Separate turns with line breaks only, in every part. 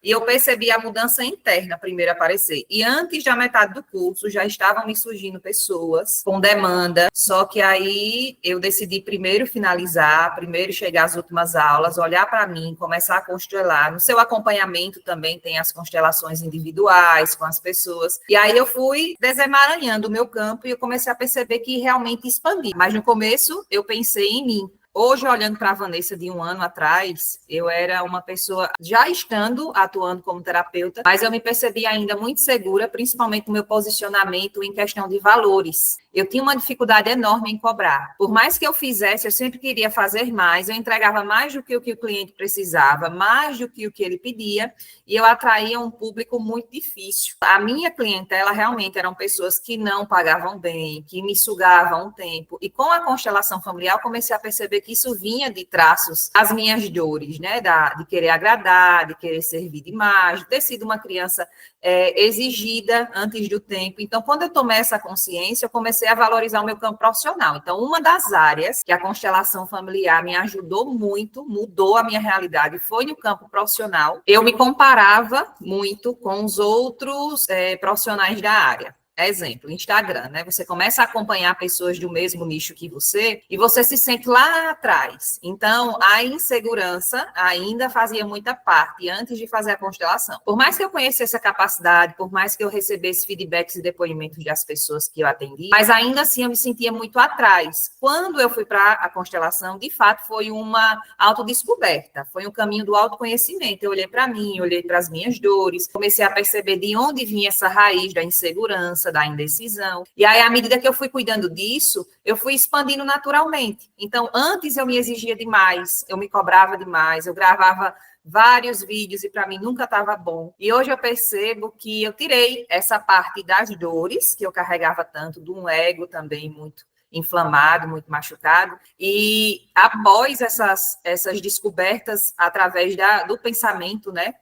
E eu percebi a mudança interna primeiro aparecer. E antes da metade do curso, já estavam me surgindo pessoas com demanda, só que aí eu decidi primeiro finalizar, primeiro chegar às últimas aulas, olhar para mim, começar a constelar. No seu acompanhamento também tem as constelações individuais com as pessoas. E aí eu fui desemaranhando o meu campo e eu comecei a perceber que realmente expandi. Mas no começo eu pensei em mim. Hoje, olhando para a Vanessa de um ano atrás, eu era uma pessoa, já estando atuando como terapeuta, mas eu me percebi ainda muito segura, principalmente no meu posicionamento em questão de valores. Eu tinha uma dificuldade enorme em cobrar. Por mais que eu fizesse, eu sempre queria fazer mais, eu entregava mais do que o cliente precisava, mais do que o que ele pedia, e eu atraía um público muito difícil. A minha clientela realmente eram pessoas que não pagavam bem, que me sugavam o tempo, e com a constelação familiar, eu comecei a perceber que isso vinha de traços, as minhas dores, né, de querer agradar, de querer servir demais, de ter sido uma criança exigida antes do tempo. Então, quando eu tomei essa consciência, eu comecei a valorizar o meu campo profissional. Então, uma das áreas que a constelação familiar me ajudou muito, mudou a minha realidade, foi no campo profissional. Eu me comparava muito com os outros profissionais da área. Exemplo, Instagram, né? Você começa a acompanhar pessoas do mesmo nicho que você e você se sente lá atrás. Então, a insegurança ainda fazia muita parte antes de fazer a constelação. Por mais que eu conhecesse a capacidade, por mais que eu recebesse feedbacks e depoimentos das pessoas que eu atendi, mas ainda assim eu me sentia muito atrás. Quando eu fui para a constelação, de fato, foi uma autodescoberta, foi um caminho do autoconhecimento. Eu olhei para mim, olhei para as minhas dores, comecei a perceber de onde vinha essa raiz da insegurança, da indecisão. E aí, à medida que eu fui cuidando disso, eu fui expandindo naturalmente. Então, antes eu me exigia demais, eu me cobrava demais, eu gravava vários vídeos e para mim nunca estava bom. E hoje eu percebo que eu tirei essa parte das dores que eu carregava tanto, de um ego também muito inflamado, muito machucado, e após essas descobertas através do pensamento, né,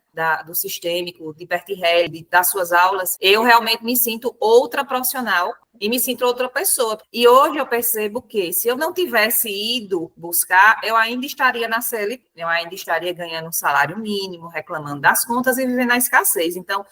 do sistêmico, de Bert Hellinger, das suas aulas, eu realmente me sinto outra profissional e me sinto outra pessoa. E hoje eu percebo que, se eu não tivesse ido buscar, eu ainda estaria na CLT, eu ainda estaria ganhando um salário mínimo, reclamando das contas e vivendo na escassez. Então,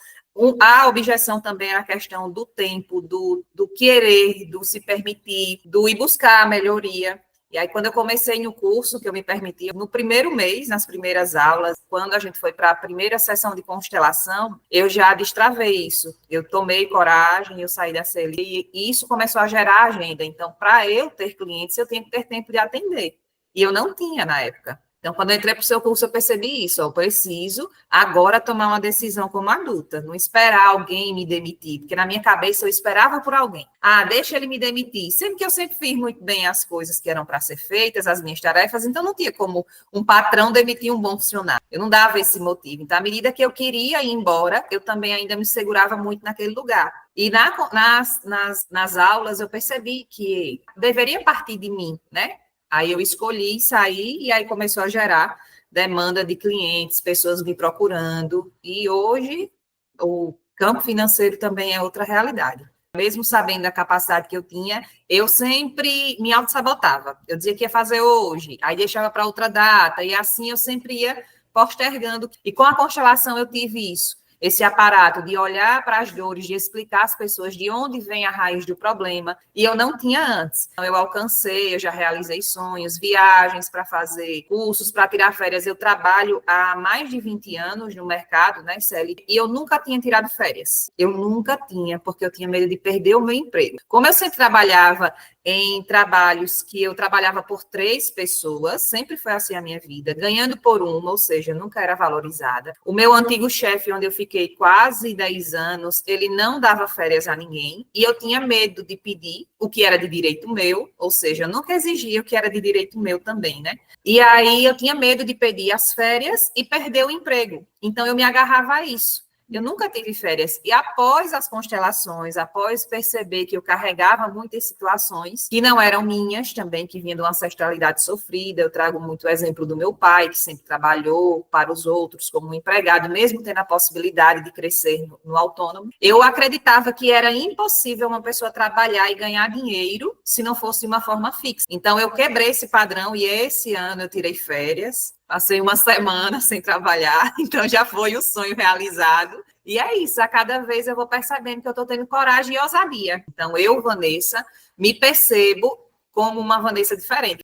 a objeção também é a questão do tempo, do querer, do se permitir, do ir buscar a melhoria. E aí, quando eu comecei no curso, que eu me permiti, no primeiro mês, nas primeiras aulas, quando a gente foi para a primeira sessão de constelação, eu já destravei isso. Eu tomei coragem, eu saí da CLI, e isso começou a gerar agenda. Então, para eu ter clientes, eu tinha que ter tempo de atender. E eu não tinha na época. Então, quando eu entrei para o seu curso, eu percebi isso. Eu preciso agora tomar uma decisão como adulta, não esperar alguém me demitir, porque na minha cabeça eu esperava por alguém. Ah, deixa ele me demitir. Sendo que eu sempre fiz muito bem as coisas que eram para ser feitas, as minhas tarefas, então não tinha como um patrão demitir um bom funcionário. Eu não dava esse motivo. Então, à medida que eu queria ir embora, eu também ainda me segurava muito naquele lugar. E nas aulas eu percebi que deveria partir de mim, né? Aí eu escolhi sair e aí começou a gerar demanda de clientes, pessoas me procurando. E hoje o campo financeiro também é outra realidade. Mesmo sabendo da capacidade que eu tinha, eu sempre me auto-sabotava. Eu dizia que ia fazer hoje, aí deixava para outra data, e assim eu sempre ia postergando. E com a constelação eu tive isso. Esse aparato de olhar para as dores, de explicar às pessoas de onde vem a raiz do problema, e eu não tinha antes. Então, eu alcancei, eu já realizei sonhos, viagens para fazer, cursos para tirar férias. Eu trabalho há mais de 20 anos no mercado, né, CLT, e eu nunca tinha tirado férias. Eu nunca tinha, porque eu tinha medo de perder o meu emprego. Como eu sempre trabalhava em trabalhos que eu trabalhava por 3 pessoas, sempre foi assim a minha vida, ganhando por uma, ou seja, nunca era valorizada. O meu antigo chefe, onde eu fiquei quase 10 anos, ele não dava férias a ninguém, e eu tinha medo de pedir o que era de direito meu, ou seja, eu nunca exigia o que era de direito meu também, né? E aí eu tinha medo de pedir as férias e perder o emprego. Então eu me agarrava a isso. Eu nunca tive férias. E após as constelações, após perceber que eu carregava muitas situações que não eram minhas também, que vinham de uma ancestralidade sofrida, eu trago muito o exemplo do meu pai, que sempre trabalhou para os outros como um empregado, mesmo tendo a possibilidade de crescer no autônomo. Eu acreditava que era impossível uma pessoa trabalhar e ganhar dinheiro se não fosse de uma forma fixa. Então, eu quebrei esse padrão e esse ano eu tirei férias. Passei uma semana sem trabalhar, então já foi o sonho realizado. E é isso, a cada vez eu vou percebendo que eu estou tendo coragem e ousadia. Então, eu, Vanessa, me percebo como uma Vanessa diferente.